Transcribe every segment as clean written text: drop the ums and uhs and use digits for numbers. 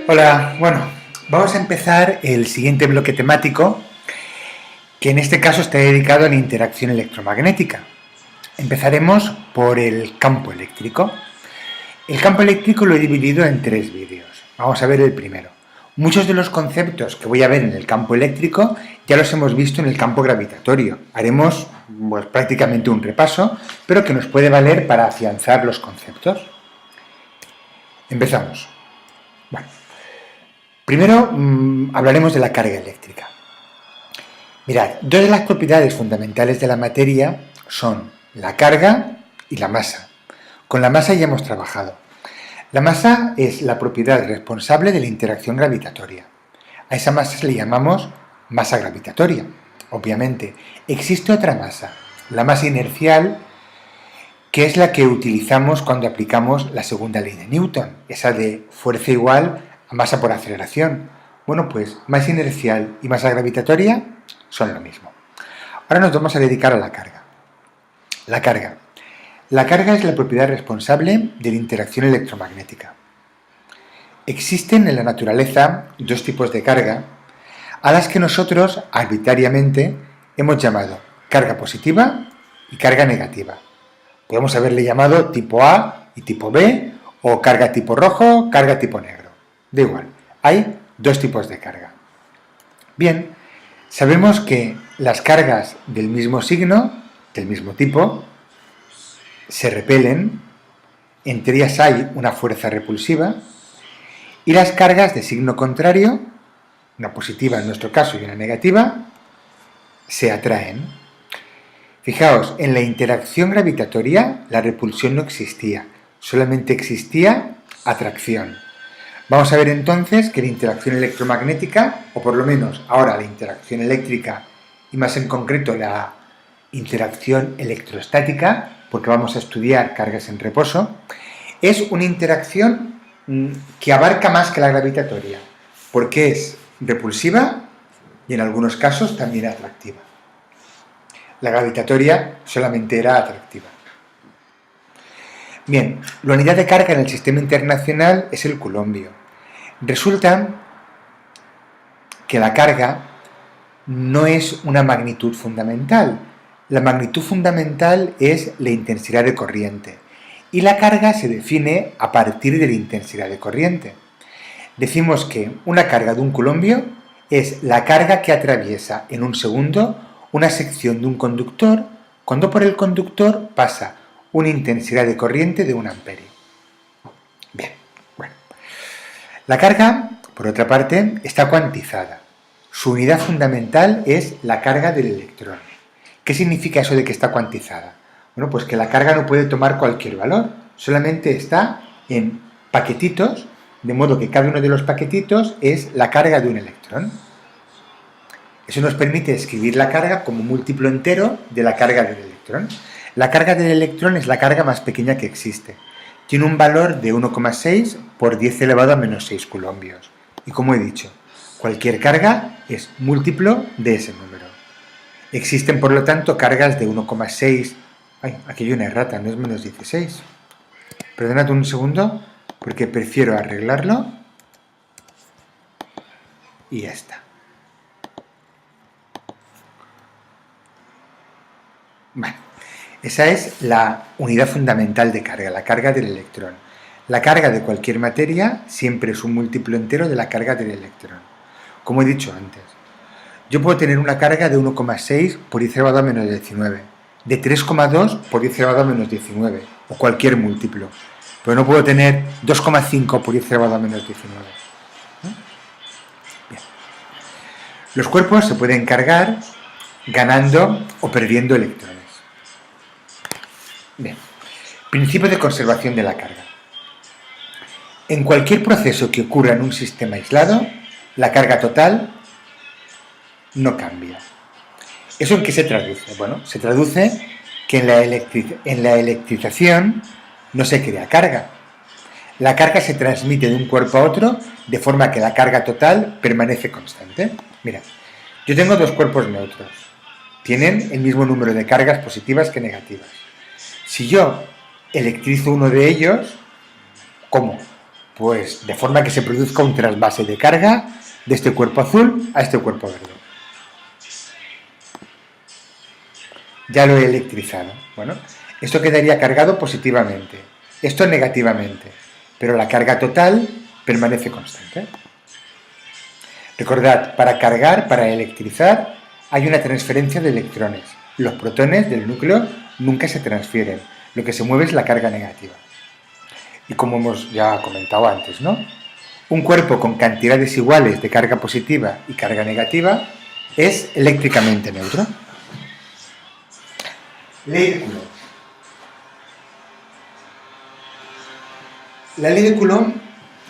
Hola, bueno, vamos a empezar el siguiente bloque temático, que en este caso está dedicado a la interacción electromagnética. Empezaremos por el campo eléctrico. El campo eléctrico lo he dividido en 3 vídeos. Vamos a ver el primero. Muchos de los conceptos que voy a ver en el campo eléctrico ya los hemos visto en el campo gravitatorio. Haremos prácticamente un repaso, pero que nos puede valer para afianzar los conceptos. Empezamos. Bueno. Primero hablaremos de la carga eléctrica. Mirad, dos de las propiedades fundamentales de la materia son la carga y la masa. Con la masa ya hemos trabajado. La masa es la propiedad responsable de la interacción gravitatoria. A esa masa se le llamamos masa gravitatoria. Obviamente, existe otra masa, la masa inercial, que es la que utilizamos cuando aplicamos la segunda ley de Newton, esa de fuerza igual a masa por aceleración. Bueno, pues masa inercial y masa gravitatoria son lo mismo. Ahora nos vamos a dedicar a la carga. La carga. La carga es la propiedad responsable de la interacción electromagnética. Existen en la naturaleza dos tipos de carga a las que nosotros arbitrariamente hemos llamado carga positiva y carga negativa. Podemos haberle llamado tipo A y tipo B, o carga tipo rojo, carga tipo negro. Da igual, hay dos tipos de carga. Bien, sabemos que las cargas del mismo signo, del mismo tipo, se repelen, entre ellas hay una fuerza repulsiva, y las cargas de signo contrario, una positiva en nuestro caso y una negativa, se atraen. Fijaos, en la interacción gravitatoria la repulsión no existía, solamente existía atracción. Vamos a ver entonces que la interacción electromagnética, o por lo menos ahora la interacción eléctrica y más en concreto la interacción electrostática, porque vamos a estudiar cargas en reposo, es una interacción que abarca más que la gravitatoria, porque es repulsiva y en algunos casos también atractiva. La gravitatoria solamente era atractiva. Bien, la unidad de carga en el sistema internacional es el coulombio. Resulta que la carga no es una magnitud fundamental. La magnitud fundamental es la intensidad de corriente y la carga se define a partir de la intensidad de corriente. Decimos que una carga de un coulombio es la carga que atraviesa en un segundo una sección de un conductor cuando por el conductor pasa una intensidad de corriente de 1 amperio. Bien, bueno. La carga, por otra parte, está cuantizada. Su unidad fundamental es la carga del electrón. ¿Qué significa eso de que está cuantizada? Bueno, pues que la carga no puede tomar cualquier valor, solamente está en paquetitos, de modo que cada uno de los paquetitos es la carga de un electrón. Eso nos permite escribir la carga como múltiplo entero de la carga del electrón. La carga del electrón es la carga más pequeña que existe. Tiene un valor de 1,6 por 10 elevado a menos 6 coulombios. Y como he dicho, cualquier carga es múltiplo de ese número. Existen, por lo tanto, cargas de 1,6... Ay, aquí hay una errata, no es menos 16. Perdonad un segundo, porque prefiero arreglarlo. Y ya está. Vale. Esa es la unidad fundamental de carga, la carga del electrón. La carga de cualquier materia siempre es un múltiplo entero de la carga del electrón. Como he dicho antes, yo puedo tener una carga de 1,6 por 10 elevado a menos 19, de 3,2 por 10 elevado a menos 19, o cualquier múltiplo. Pero no puedo tener 2,5 por 10 elevado a menos 19. Bien. Los cuerpos se pueden cargar ganando o perdiendo electrones. Bien, principio de conservación de la carga. En cualquier proceso que ocurra en un sistema aislado, la carga total no cambia. ¿Eso en qué se traduce? Bueno, se traduce que en la electrización no se crea carga. La carga se transmite de un cuerpo a otro de forma que la carga total permanece constante. Mira, yo tengo dos cuerpos neutros. Tienen el mismo número de cargas positivas que negativas. Si yo electrizo uno de ellos, ¿cómo? Pues de forma que se produzca un trasvase de carga de este cuerpo azul a este cuerpo verde. Ya lo he electrizado. Bueno, esto quedaría cargado positivamente, esto negativamente, pero la carga total permanece constante. Recordad, para cargar, para electrizar, hay una transferencia de electrones. Los protones del núcleo nunca se transfieren, lo que se mueve es la carga negativa. Y como hemos ya comentado antes, ¿no? Un cuerpo con cantidades iguales de carga positiva y carga negativa es eléctricamente neutro. Ley de Coulomb.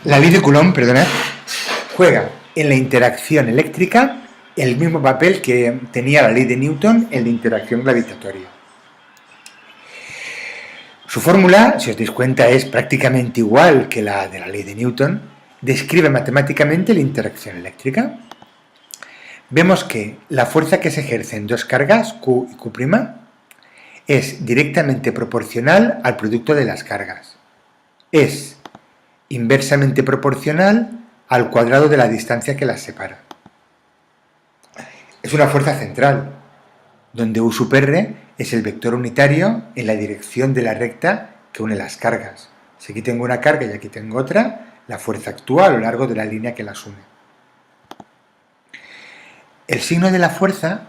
La ley de Coulomb, juega en la interacción eléctrica el mismo papel que tenía la ley de Newton en la interacción gravitatoria. Su fórmula, si os dais cuenta, es prácticamente igual que la de la ley de Newton. Describe matemáticamente la interacción eléctrica. Vemos que la fuerza que se ejerce en dos cargas, Q y Q', es directamente proporcional al producto de las cargas. Es inversamente proporcional al cuadrado de la distancia que las separa. Es una fuerza central, donde U sub R es el vector unitario en la dirección de la recta que une las cargas. Si aquí tengo una carga y aquí tengo otra, la fuerza actúa a lo largo de la línea que las une. El signo de la fuerza,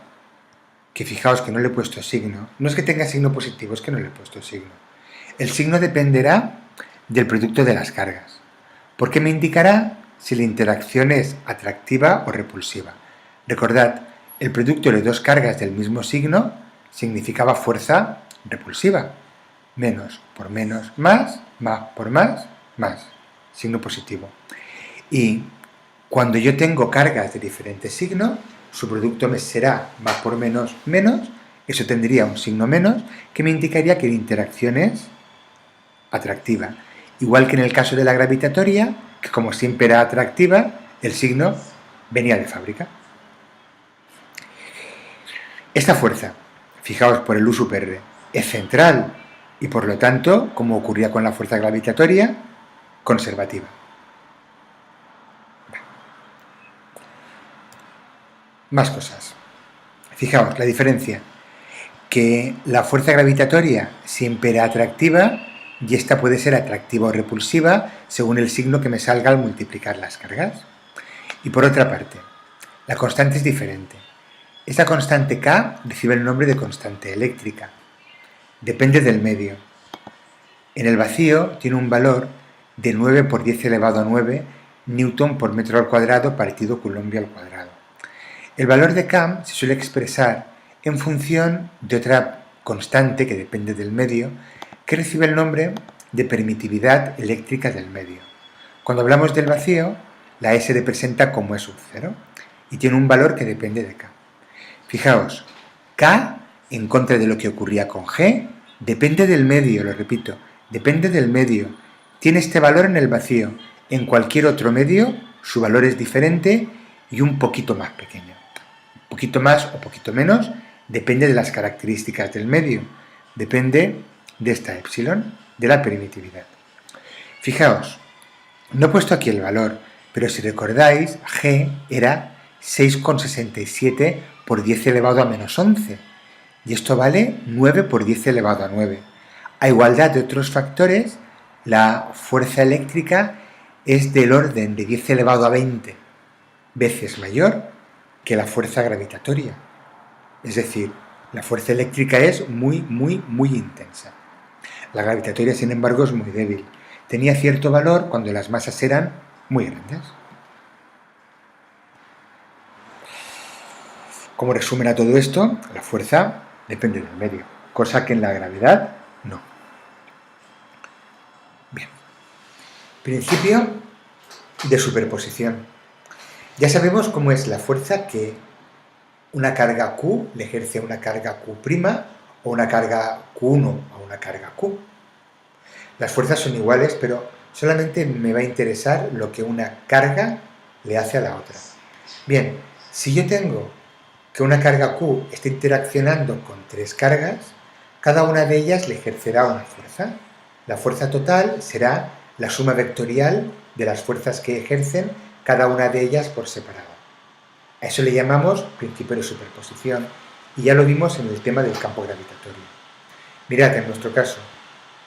que fijaos que no le he puesto signo, no es que tenga signo positivo, es que no le he puesto signo. El signo dependerá del producto de las cargas, porque me indicará si la interacción es atractiva o repulsiva. Recordad, el producto de dos cargas del mismo signo significaba fuerza repulsiva. Menos por menos, más por más, signo positivo. Y cuando yo tengo cargas de diferente signo, su producto me será más por menos, menos, eso tendría un signo menos, que me indicaría que la interacción es atractiva. Igual que en el caso de la gravitatoria, que como siempre era atractiva, el signo venía de fábrica. Esta fuerza, fijaos por el U sub R, es central y por lo tanto, como ocurría con la fuerza gravitatoria, conservativa. Más cosas. Fijaos la diferencia, que la fuerza gravitatoria siempre era atractiva y esta puede ser atractiva o repulsiva según el signo que me salga al multiplicar las cargas. Y por otra parte, la constante es diferente. Esta constante K recibe el nombre de constante eléctrica. Depende del medio. En el vacío tiene un valor de 9 por 10 elevado a 9 newton por metro al cuadrado partido Coulomb al cuadrado. El valor de K se suele expresar en función de otra constante que depende del medio, que recibe el nombre de permitividad eléctrica del medio. Cuando hablamos del vacío, la S representa como E sub 0 y tiene un valor que depende de K. Fijaos, K, en contra de lo que ocurría con G, depende del medio, lo repito, depende del medio. Tiene este valor en el vacío. En cualquier otro medio, su valor es diferente y un poquito más pequeño. Un poquito más o poquito menos, depende de las características del medio. Depende de esta epsilon, de la permitividad. Fijaos, no he puesto aquí el valor, pero si recordáis, G era 6,67 por 10 elevado a menos 11. Y esto vale 9 por 10 elevado a 9. A igualdad de otros factores, la fuerza eléctrica es del orden de 10 elevado a 20 veces mayor que la fuerza gravitatoria. Es decir, la fuerza eléctrica es muy intensa. La gravitatoria, sin embargo, es muy débil. Tenía cierto valor cuando las masas eran muy grandes. Como resumen a todo esto, la fuerza depende del medio, cosa que en la gravedad no. Bien. Principio de superposición. Ya sabemos cómo es la fuerza que una carga Q le ejerce a una carga Q' o una carga Q1 a una carga Q. Las fuerzas son iguales, pero solamente me va a interesar lo que una carga le hace a la otra. Bien, si yo tengo que una carga Q está interaccionando con tres cargas, cada una de ellas le ejercerá una fuerza. La fuerza total será la suma vectorial de las fuerzas que ejercen cada una de ellas por separado. A eso le llamamos principio de superposición y ya lo vimos en el tema del campo gravitatorio. Mirad, en nuestro caso,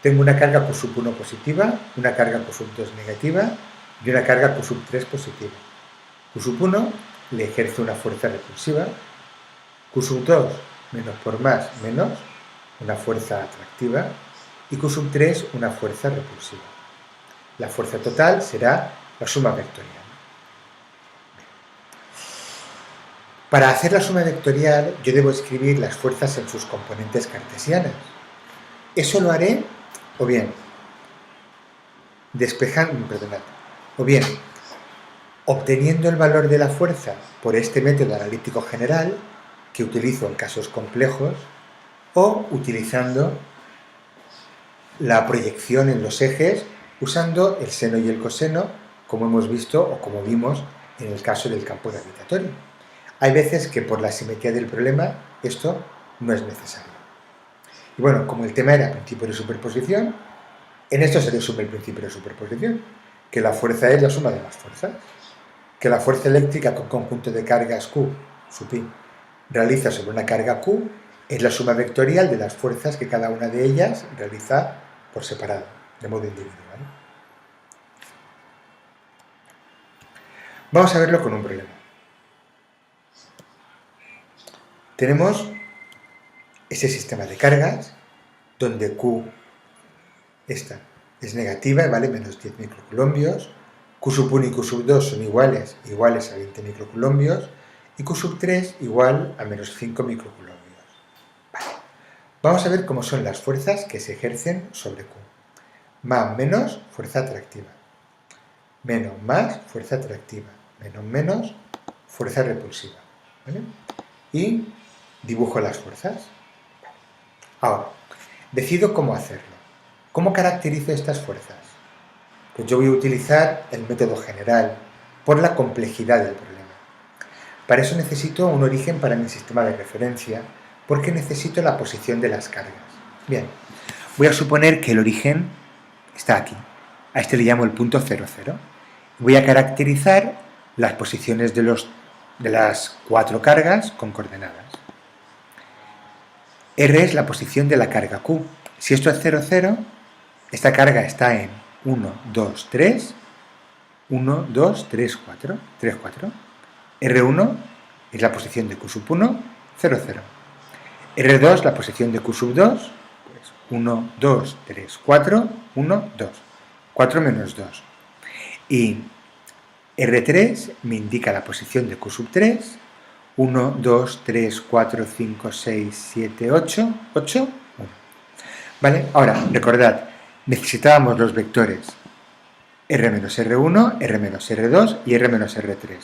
tengo una carga Q1 positiva, una carga Q2 negativa y una carga Q3 positiva. Q1 le ejerce una fuerza repulsiva, Q2 menos por más menos, una fuerza atractiva, y Q3 una fuerza repulsiva. La fuerza total será la suma vectorial. Para hacer la suma vectorial yo debo escribir las fuerzas en sus componentes cartesianas. Eso lo haré o bien obteniendo el valor de la fuerza por este método analítico general que utilizo en casos complejos, o utilizando la proyección en los ejes usando el seno y el coseno, como hemos visto o como vimos en el caso del campo gravitatorio. Hay veces que por la simetría del problema esto no es necesario. Y bueno, como el tema era principio de superposición, en esto se resume el principio de superposición, que la fuerza es la suma de las fuerzas, que la fuerza eléctrica con conjunto de cargas Q sub I realiza sobre una carga Q es la suma vectorial de las fuerzas que cada una de ellas realiza por separado, de modo individual. Vamos a verlo con un problema. Tenemos ese sistema de cargas donde Q esta es negativa y vale menos 10 microcoulombios, Q sub 1 y Q sub 2 son iguales a 20 microcoulombios y Q sub 3 igual a menos 5 microcoulombios. Vale. Vamos a ver cómo son las fuerzas que se ejercen sobre Q. Más menos, fuerza atractiva. Menos más, fuerza atractiva. Menos menos, fuerza repulsiva. ¿Vale? Y dibujo las fuerzas. Ahora, decido cómo hacerlo. ¿Cómo caracterizo estas fuerzas? Pues yo voy a utilizar el método general por la complejidad del problema. Para eso necesito un origen para mi sistema de referencia, porque necesito la posición de las cargas. Bien, voy a suponer que el origen está aquí. A este le llamo el punto 0, 0. Voy a caracterizar las posiciones de las 4 cargas con coordenadas. R es la posición de la carga Q. Si esto es 0, 0, esta carga está en 1, 2, 3, 1, 2, 3, 4, 3, 4. R1 es la posición de Q sub 1, 0, 0. R2 la posición de Q sub 2, pues 1, 2, 3, 4, 1, 2. 4 menos 2. Y R3 me indica la posición de Q sub 3, 1, 2, 3, 4, 5, 6, 7, 8, 8, 1. ¿Vale? Ahora, recordad, necesitábamos los vectores R menos R1, R menos R2 y R menos R3.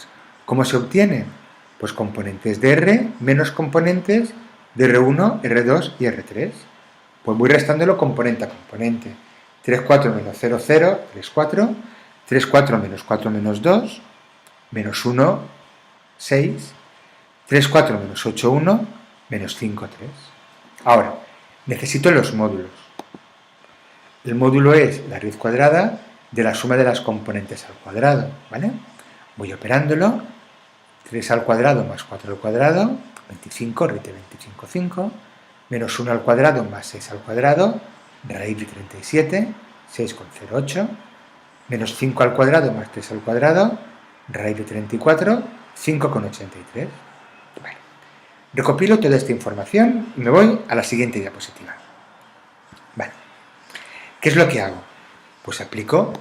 ¿Cómo se obtienen? Pues componentes de R menos componentes de R1, R2 y R3. Pues voy restándolo componente a componente. 3, 4 menos 0, 0, 3, 4. 3, 4 menos 4 menos 2, menos 1, 6. 3, 4 menos 8, 1, menos 5, 3. Ahora, necesito los módulos. El módulo es la raíz cuadrada de la suma de las componentes al cuadrado, ¿vale? Voy operándolo. 3 al cuadrado más 4 al cuadrado, 25, raíz de 25, 5. Menos 1 al cuadrado más 6 al cuadrado, raíz de 37, 6,08. Menos 5 al cuadrado más 3 al cuadrado, raíz de 34, 5,83. Vale. Recopilo toda esta información y me voy a la siguiente diapositiva. Vale. ¿Qué es lo que hago? Pues aplico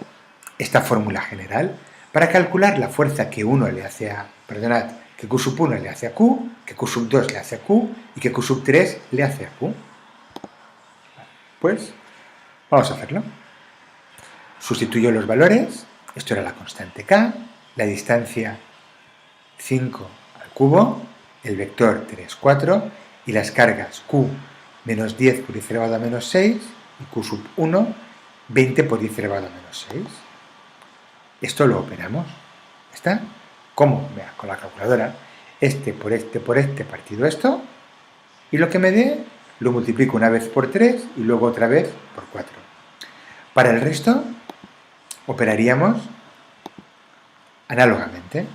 esta fórmula general para calcular la fuerza que que Q sub 1 le hace a Q, que Q sub 2 le hace a Q y que Q sub 3 le hace a Q. Pues vamos a hacerlo. Sustituyo los valores, esto era la constante K, la distancia 5 al cubo, el vector 3, 4 y las cargas Q menos 10 por 10 elevado a menos 6 y Q sub 1, 20 por 10 elevado a menos 6. Esto lo operamos. ¿Está? ¿Cómo? Mira, con la calculadora. Este por este partido esto, y lo que me dé lo multiplico una vez por 3 y luego otra vez por 4. Para el resto, operaríamos análogamente.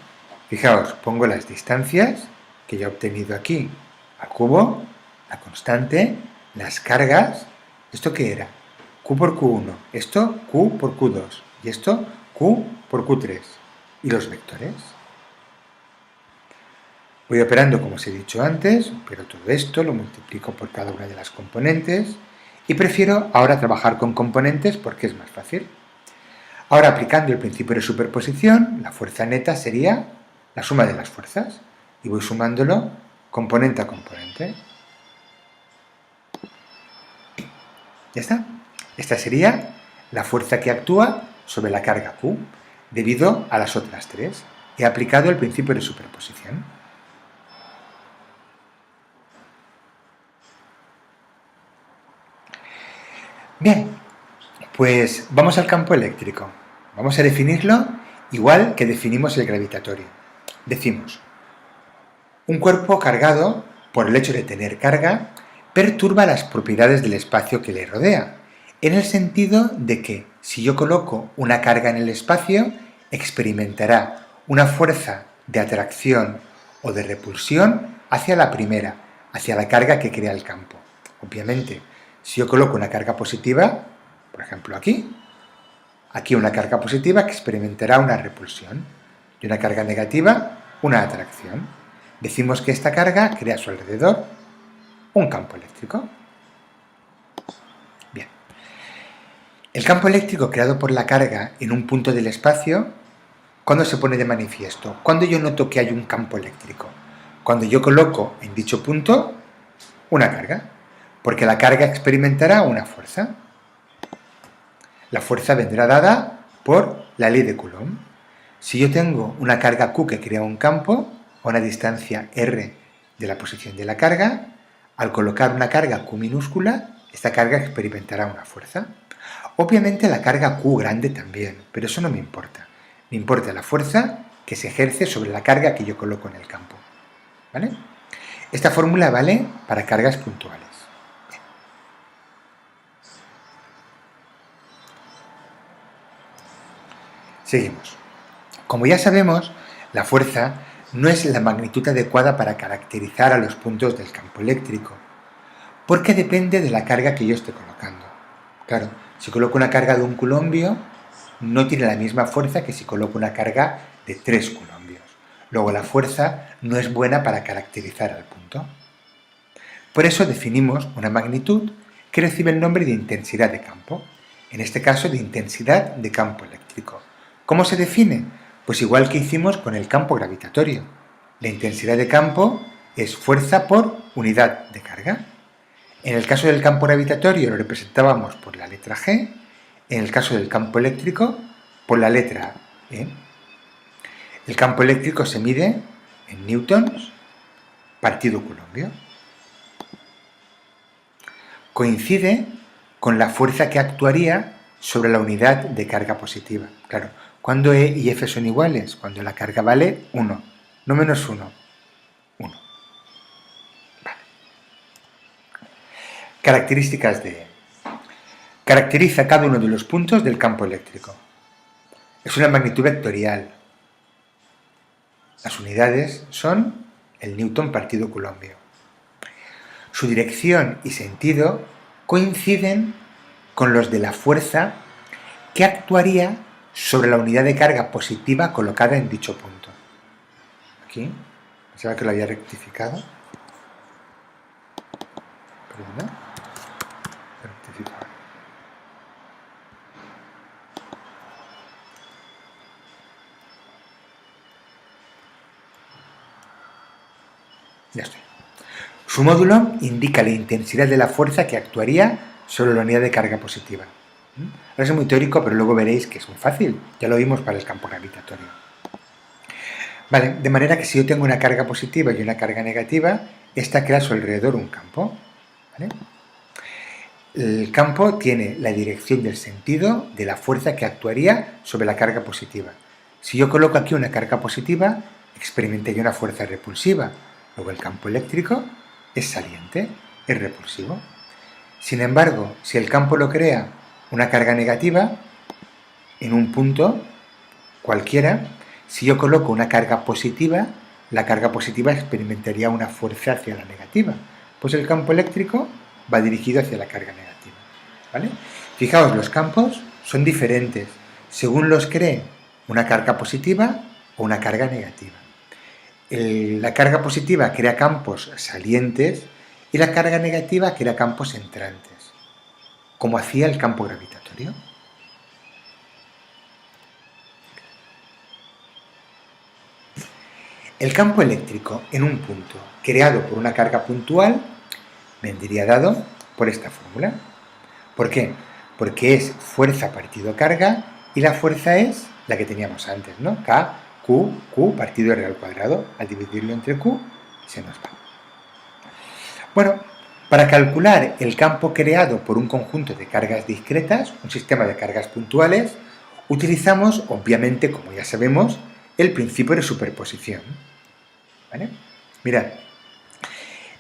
Fijaos, pongo las distancias que ya he obtenido aquí al cubo, la constante, las cargas. ¿Esto qué era? Q por Q1, esto Q por Q2 y esto Q por Q3. ¿Y los vectores? Voy operando como os he dicho antes, pero todo esto lo multiplico por cada una de las componentes y prefiero ahora trabajar con componentes porque es más fácil. Ahora, aplicando el principio de superposición, la fuerza neta sería la suma de las fuerzas y voy sumándolo componente a componente. Ya está. Esta sería la fuerza que actúa sobre la carga Q debido a las otras tres. He aplicado el principio de superposición. Bien, pues vamos al campo eléctrico. Vamos a definirlo igual que definimos el gravitatorio. Decimos, un cuerpo cargado, por el hecho de tener carga, perturba las propiedades del espacio que le rodea, en el sentido de que si yo coloco una carga en el espacio, experimentará una fuerza de atracción o de repulsión hacia la primera, hacia la carga que crea el campo. Obviamente, si yo coloco una carga positiva, por ejemplo aquí una carga positiva experimentará una repulsión y una carga negativa una atracción. Decimos que esta carga crea a su alrededor un campo eléctrico. Bien. El campo eléctrico creado por la carga en un punto del espacio, ¿cuándo se pone de manifiesto? ¿Cuándo yo noto que hay un campo eléctrico? Cuando yo coloco en dicho punto una carga, porque la carga experimentará una fuerza. La fuerza vendrá dada por la ley de Coulomb. Si yo tengo una carga Q que crea un campo a una distancia R de la posición de la carga, al colocar una carga Q minúscula, esta carga experimentará una fuerza. Obviamente la carga Q grande también, pero eso no me importa. Me importa la fuerza que se ejerce sobre la carga que yo coloco en el campo. ¿Vale? Esta fórmula vale para cargas puntuales. Seguimos. Como ya sabemos, la fuerza no es la magnitud adecuada para caracterizar a los puntos del campo eléctrico, porque depende de la carga que yo esté colocando. Claro, si coloco una carga de 1 coulombio, no tiene la misma fuerza que si coloco una carga de 3 coulombios. Luego la fuerza no es buena para caracterizar al punto. Por eso definimos una magnitud que recibe el nombre de intensidad de campo, en este caso de intensidad de campo eléctrico. ¿Cómo se define? Pues igual que hicimos con el campo gravitatorio. La intensidad de campo es fuerza por unidad de carga. En el caso del campo gravitatorio lo representábamos por la letra G, en el caso del campo eléctrico por la letra E. El campo eléctrico se mide en newtons partido coulombio. Coincide con la fuerza que actuaría sobre la unidad de carga positiva. Claro, ¿cuándo E y F son iguales? Cuando la carga vale 1, no menos 1, 1. Vale. Características de E. Caracteriza cada uno de los puntos del campo eléctrico. Es una magnitud vectorial. Las unidades son el newton partido coulombio. Su dirección y sentido coinciden con los de la fuerza que actuaría sobre la unidad de carga positiva colocada en dicho punto. Aquí, pensaba que lo había rectificado. Perdona. Rectificado. Ya estoy. Su módulo indica la intensidad de la fuerza que actuaría sobre la unidad de carga positiva. Ahora es muy teórico, pero luego veréis que es muy fácil. Ya lo vimos para el campo gravitatorio. Vale, de manera que si yo tengo una carga positiva y una carga negativa, esta crea a su alrededor un campo. ¿Vale? El campo tiene la dirección y el sentido de la fuerza que actuaría sobre la carga positiva. Si yo coloco aquí una carga positiva, experimentaría una fuerza repulsiva. Luego el campo eléctrico es saliente, es repulsivo. Sin embargo, si el campo lo crea una carga negativa, en un punto cualquiera, si yo coloco una carga positiva, la carga positiva experimentaría una fuerza hacia la negativa. Pues el campo eléctrico va dirigido hacia la carga negativa. ¿Vale? Fijaos, los campos son diferentes según los cree una carga positiva o una carga negativa. La carga positiva crea campos salientes y la carga negativa crea campos entrantes, como hacía el campo gravitatorio. El campo eléctrico en un punto creado por una carga puntual vendría dado por esta fórmula. ¿Por qué? Porque es fuerza partido carga y la fuerza es la que teníamos antes, ¿no? K, Q partido R al cuadrado. Al dividirlo entre Q se nos va. Bueno, para calcular el campo creado por un conjunto de cargas discretas, un sistema de cargas puntuales, utilizamos, obviamente, como ya sabemos, el principio de superposición. ¿Vale? Mirad,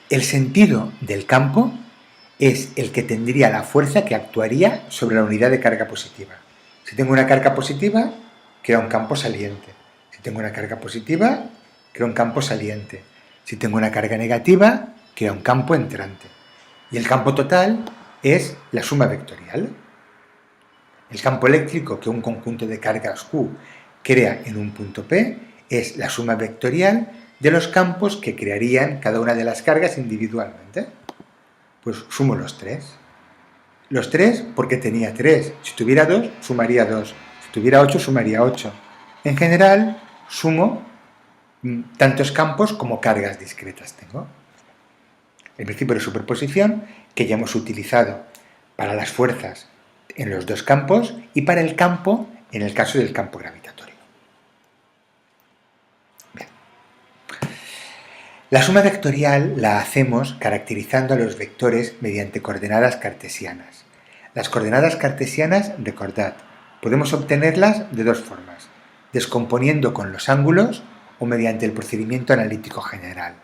el sentido del campo es el que tendría la fuerza que actuaría sobre la unidad de carga positiva. Si tengo una carga positiva, crea un campo saliente. Si tengo una carga positiva, crea un campo saliente. Si tengo una carga negativa, crea un campo entrante. Y el campo total es la suma vectorial. El campo eléctrico que un conjunto de cargas Q crea en un punto P es la suma vectorial de los campos que crearían cada una de las cargas individualmente. Pues sumo los tres. Los tres porque tenía 3. Si tuviera 2, sumaría 2. Si tuviera 8, sumaría 8. En general, sumo tantos campos como cargas discretas tengo. El principio de superposición que ya hemos utilizado para las fuerzas en los dos campos y para el campo en el caso del campo gravitatorio. Bien. La suma vectorial la hacemos caracterizando a los vectores mediante coordenadas cartesianas. Las coordenadas cartesianas, recordad, podemos obtenerlas de dos formas, descomponiendo con los ángulos o mediante el procedimiento analítico general.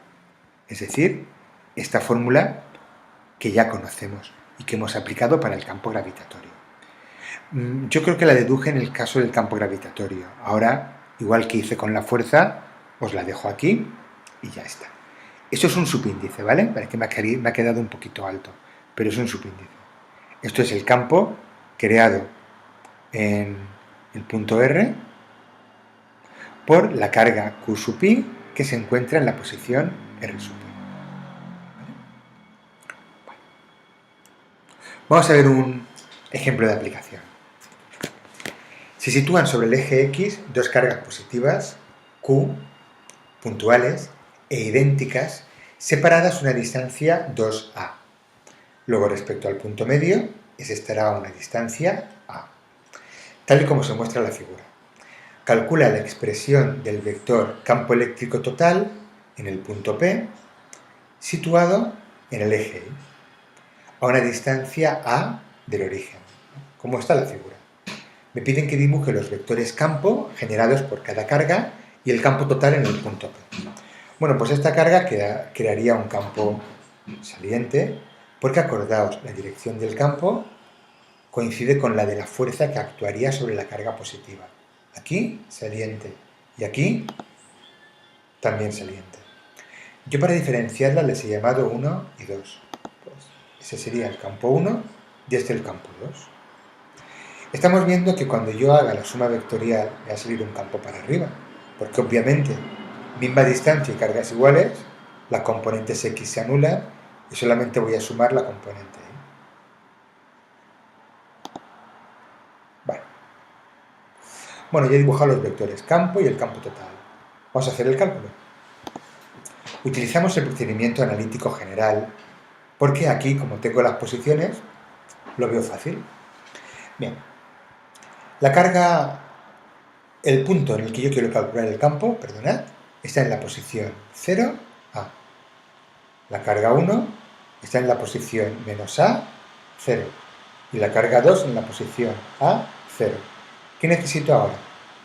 Es decir, esta fórmula que ya conocemos y que hemos aplicado para el campo gravitatorio. Yo creo que la deduje en el caso del campo gravitatorio. Ahora, igual que hice con la fuerza, os la dejo aquí y ya está. Esto es un subíndice, ¿vale? Parece que me ha quedado un poquito alto, pero es un subíndice. Esto es el campo creado en el punto R por la carga Q sub i que se encuentra en la posición R sub i. ¿Vale? Vamos a ver un ejemplo de aplicación. Se sitúan sobre el eje X dos cargas positivas, Q, puntuales e idénticas, separadas una distancia 2a. Luego, respecto al punto medio, ese estará a una distancia a, tal y como se muestra en la figura. Calcula la expresión del vector campo eléctrico total en el punto P, situado en el eje Y, a una distancia a del origen. ¿Cómo está la figura? Me piden que dibuje los vectores campo generados por cada carga y el campo total en el punto P. Bueno, pues esta carga crearía un campo saliente, porque acordaos, la dirección del campo coincide con la de la fuerza que actuaría sobre la carga positiva. Aquí, saliente, y aquí, también saliente. Yo para diferenciarla les he llamado 1 y 2. Pues ese sería el campo 1 y este el campo 2. Estamos viendo que cuando yo haga la suma vectorial me va a salir un campo para arriba, porque obviamente, misma distancia y cargas iguales, las componentes X se anulan y solamente voy a sumar la componente Y. Vale. Bueno, ya he dibujado los vectores campo y el campo total. Vamos a hacer el cálculo. Utilizamos el procedimiento analítico general, porque aquí, como tengo las posiciones, lo veo fácil. Bien. La carga, el punto en el que yo quiero calcular el campo, perdonad, está en la posición 0, A. La carga 1 está en la posición menos A, 0. Y la carga 2 en la posición A, 0. ¿Qué necesito ahora?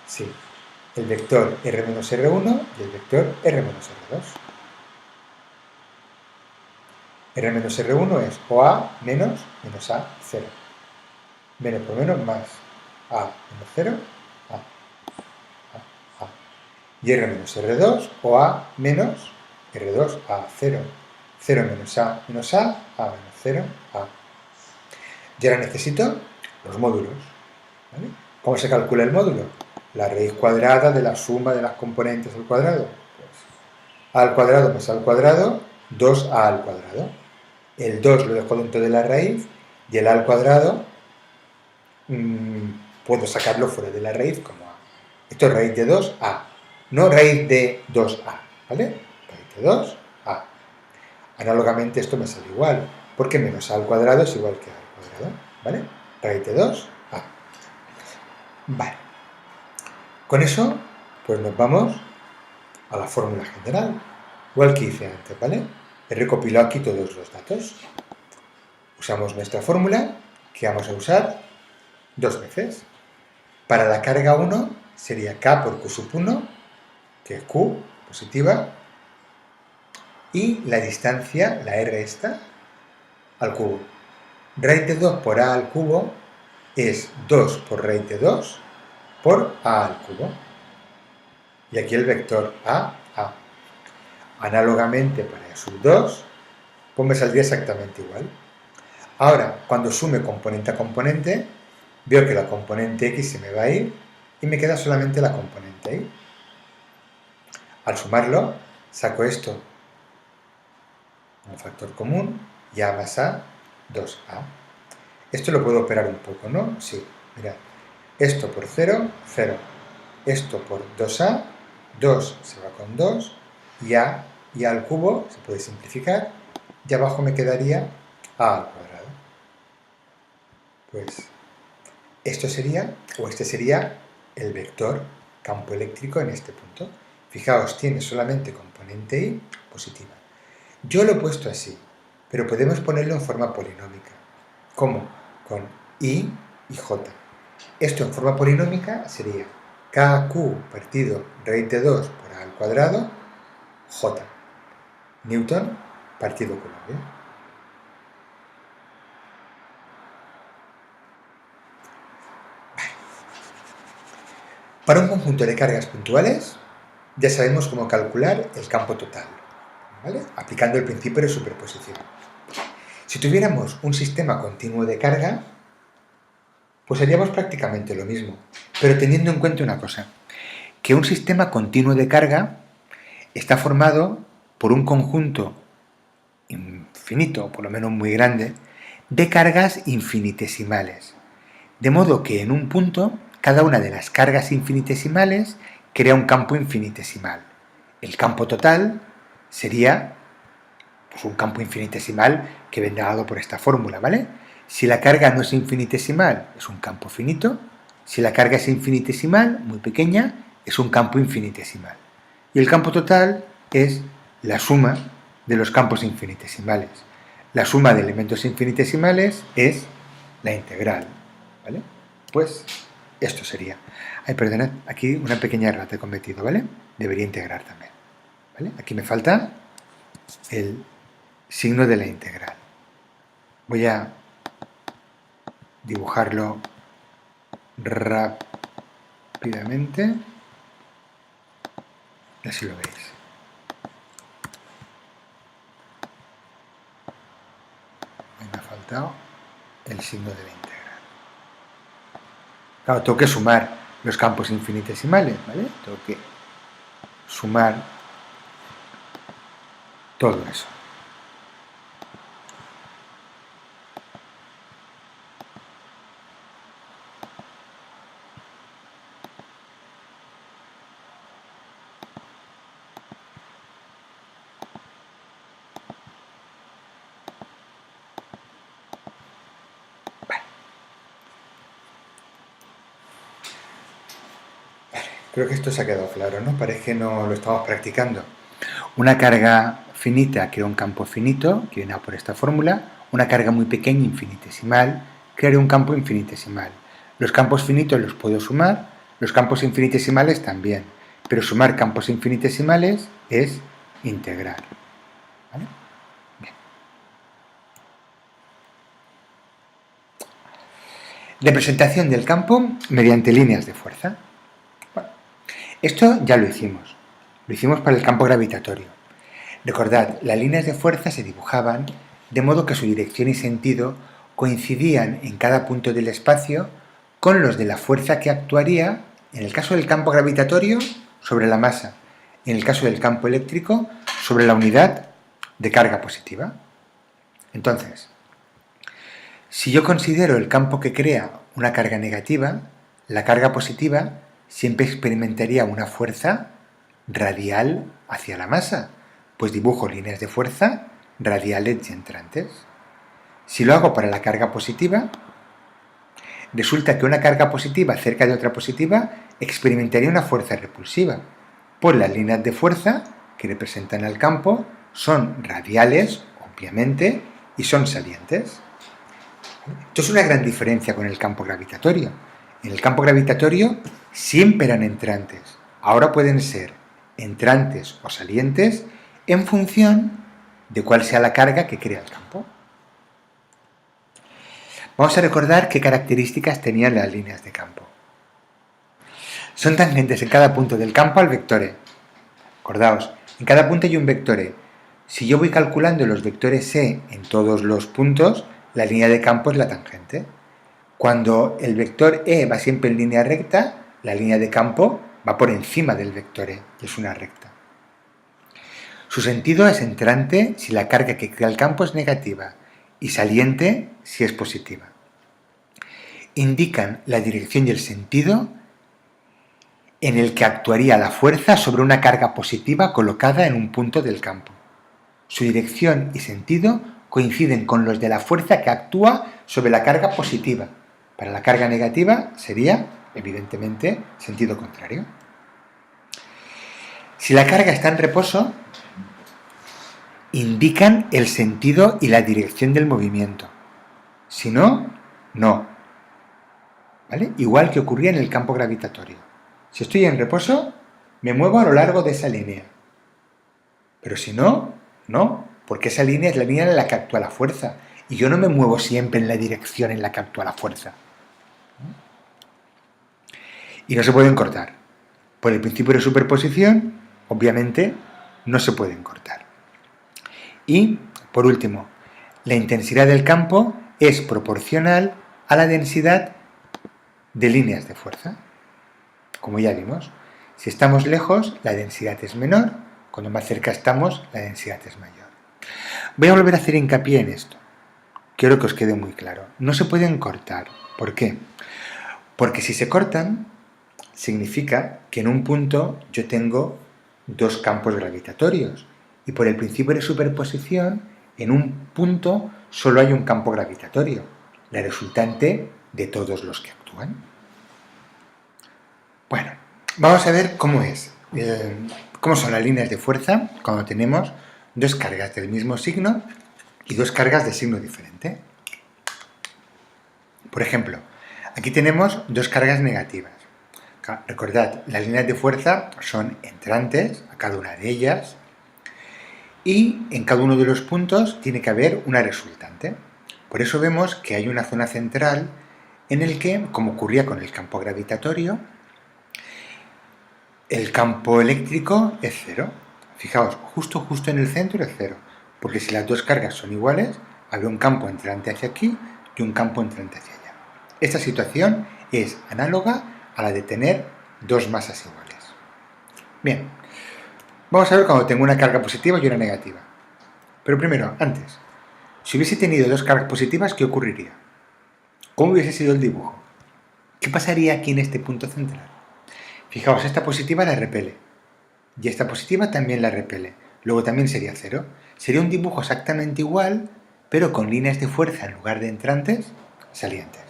Sí, el vector R-R1 y el vector R-R2. R-R1 es OA menos A, 0. Menos por menos más. A menos 0, A. Y R menos R2 o A menos R2, A, 0. 0 menos A menos A menos 0, A. Y ahora necesito los módulos. ¿Vale? ¿Cómo se calcula el módulo? La raíz cuadrada de la suma de las componentes al cuadrado. Pues A al cuadrado más A al cuadrado, 2A al cuadrado. El 2 lo dejo dentro de la raíz y el A al cuadrado puedo sacarlo fuera de la raíz como A. Esto es raíz de 2A, no raíz de 2A, ¿vale? Raíz de 2A. Análogamente esto me sale igual, porque menos A al cuadrado es igual que A al cuadrado, ¿vale? Raíz de 2A. Vale. Con eso, pues nos vamos a la fórmula general, igual que hice antes, ¿vale? He recopilado aquí todos los datos. Usamos nuestra fórmula, que vamos a usar 2 veces. Para la carga 1 sería K por Q sub 1, que es Q positiva, y la distancia, la R esta, al cubo. Raíz de 2 por A al cubo es 2 por raíz de 2 por A al cubo. Y aquí el vector A. Análogamente para E sub 2, pues me saldría exactamente igual. Ahora, cuando sume componente a componente, veo que la componente X se me va a ir y me queda solamente la componente Y. Al sumarlo, saco esto, un factor común, y A más A, 2A. Esto lo puedo operar un poco, ¿no? Sí, mirad. Esto por 0, 0. Esto por 2A, 2 se va con 2, y A al cubo se puede simplificar, y abajo me quedaría A al cuadrado. Pues esto sería, o este sería el vector campo eléctrico en este punto. Fijaos, tiene solamente componente Y positiva. Yo lo he puesto así, pero podemos ponerlo en forma polinómica. ¿Cómo? Con I y J. Esto en forma polinómica sería KQ partido raíz de 2 por A al cuadrado, J. Newton partido Coulomb. Para un conjunto de cargas puntuales, ya sabemos cómo calcular el campo total, ¿vale? Aplicando el principio de superposición. Si tuviéramos un sistema continuo de carga, pues haríamos prácticamente lo mismo, pero teniendo en cuenta una cosa, que un sistema continuo de carga está formado por un conjunto infinito, o por lo menos muy grande, de cargas infinitesimales. De modo que en un punto, cada una de las cargas infinitesimales crea un campo infinitesimal. El campo total sería pues, un campo infinitesimal que vendrá dado por esta fórmula, ¿vale? Si la carga no es infinitesimal, es un campo finito. Si la carga es infinitesimal, muy pequeña, es un campo infinitesimal. Y el campo total es la suma de los campos infinitesimales. La suma de elementos infinitesimales es la integral, ¿vale? Pues esto sería. Ay, perdonad, aquí una pequeña errata he cometido, ¿vale? Debería integrar también, ¿vale? Aquí me falta el signo de la integral. Voy a dibujarlo rápidamente y así lo veis. Me ha faltado el signo de la integral. Claro, tengo que sumar los campos infinitesimales, ¿vale? Tengo que sumar todo eso. Creo que esto se ha quedado claro, ¿no? Parece que no lo estamos practicando. Una carga finita crea un campo finito, que viene por esta fórmula. Una carga muy pequeña, infinitesimal, crea un campo infinitesimal. Los campos finitos los puedo sumar, los campos infinitesimales también. Pero sumar campos infinitesimales es integrar. ¿Vale? Bien. Representación del campo mediante líneas de fuerza. Bueno, esto ya lo hicimos. Lo hicimos para el campo gravitatorio. Recordad, las líneas de fuerza se dibujaban de modo que su dirección y sentido coincidían en cada punto del espacio con los de la fuerza que actuaría, en el caso del campo gravitatorio, sobre la masa, en el caso del campo eléctrico, sobre la unidad de carga positiva. Entonces, si yo considero el campo que crea una carga negativa, la carga positiva siempre experimentaría una fuerza radial hacia la masa, pues dibujo líneas de fuerza radiales y entrantes. Si lo hago para la carga positiva, resulta que una carga positiva cerca de otra positiva experimentaría una fuerza repulsiva, pues las líneas de fuerza que representan el campo son radiales, obviamente, y son salientes. Esto es una gran diferencia con el campo gravitatorio. En el campo gravitatorio siempre eran entrantes, ahora pueden ser entrantes o salientes en función de cuál sea la carga que crea el campo. Vamos a recordar qué características tenían las líneas de campo. Son tangentes en cada punto del campo al vector E. Acordaos, en cada punto hay un vector E. Si yo voy calculando los vectores E en todos los puntos, la línea de campo es la tangente. Cuando el vector E va siempre en línea recta, la línea de campo va por encima del vector E, es una recta. Su sentido es entrante si la carga que crea el campo es negativa y saliente si es positiva. Indican la dirección y el sentido en el que actuaría la fuerza sobre una carga positiva colocada en un punto del campo. Su dirección y sentido coinciden con los de la fuerza que actúa sobre la carga positiva. Para la carga negativa sería, evidentemente, sentido contrario. Si la carga está en reposo, indican el sentido y la dirección del movimiento. Si no, no. ¿Vale? Igual que ocurría en el campo gravitatorio. Si estoy en reposo, me muevo a lo largo de esa línea. Pero si no, no, porque esa línea es la línea en la que actúa la fuerza. Y yo no me muevo siempre en la dirección en la que actúa la fuerza. Y no se pueden cortar. Por el principio de superposición, obviamente, no se pueden cortar. Y, por último, la intensidad del campo es proporcional a la densidad de líneas de fuerza. Como ya vimos, si estamos lejos, la densidad es menor, cuando más cerca estamos, la densidad es mayor. Voy a volver a hacer hincapié en esto. Quiero que os quede muy claro. No se pueden cortar. ¿Por qué? Porque si se cortan, significa que en un punto yo tengo dos campos gravitatorios y por el principio de superposición, en un punto solo hay un campo gravitatorio, la resultante de todos los que actúan. Bueno, vamos a ver cómo son las líneas de fuerza cuando tenemos dos cargas del mismo signo y dos cargas de signo diferente. Por ejemplo, aquí tenemos dos cargas negativas. Recordad, las líneas de fuerza son entrantes a cada una de ellas y en cada uno de los puntos tiene que haber una resultante. Por eso vemos que hay una zona central en el que, como ocurría con el campo gravitatorio, el campo eléctrico es cero. Fijaos, justo en el centro es cero, porque si las dos cargas son iguales, habrá un campo entrante hacia aquí y un campo entrante hacia allá. Esta situación es análoga a la de tener dos masas iguales. Bien, vamos a ver cuando tengo una carga positiva y una negativa. Pero primero, antes, si hubiese tenido dos cargas positivas, ¿qué ocurriría? ¿Cómo hubiese sido el dibujo? ¿Qué pasaría aquí en este punto central? Fijaos, esta positiva la repele y esta positiva también la repele. Luego también sería cero. Sería un dibujo exactamente igual, pero con líneas de fuerza en lugar de entrantes, salientes.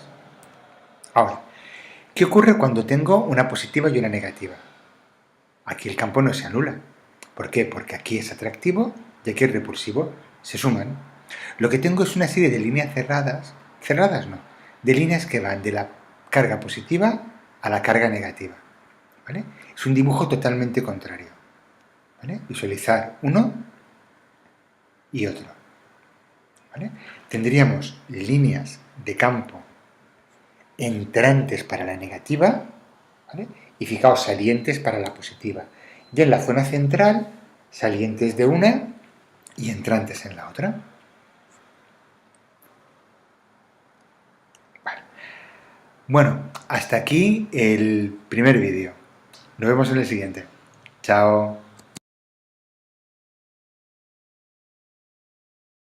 Ahora, ¿qué ocurre cuando tengo una positiva y una negativa? Aquí el campo no se anula. ¿Por qué? Porque aquí es atractivo y aquí es repulsivo. Se suman. Lo que tengo es una serie de líneas cerradas no, de líneas que van de la carga positiva a la carga negativa. ¿Vale? Es un dibujo totalmente contrario. ¿Vale? Visualizar uno y otro. ¿Vale? Tendríamos líneas de campo entrantes para la negativa, ¿vale? Y fijaos, salientes para la positiva. Y en la zona central, salientes de una y entrantes en la otra. Vale. Bueno, hasta aquí el primer vídeo. Nos vemos en el siguiente. Chao.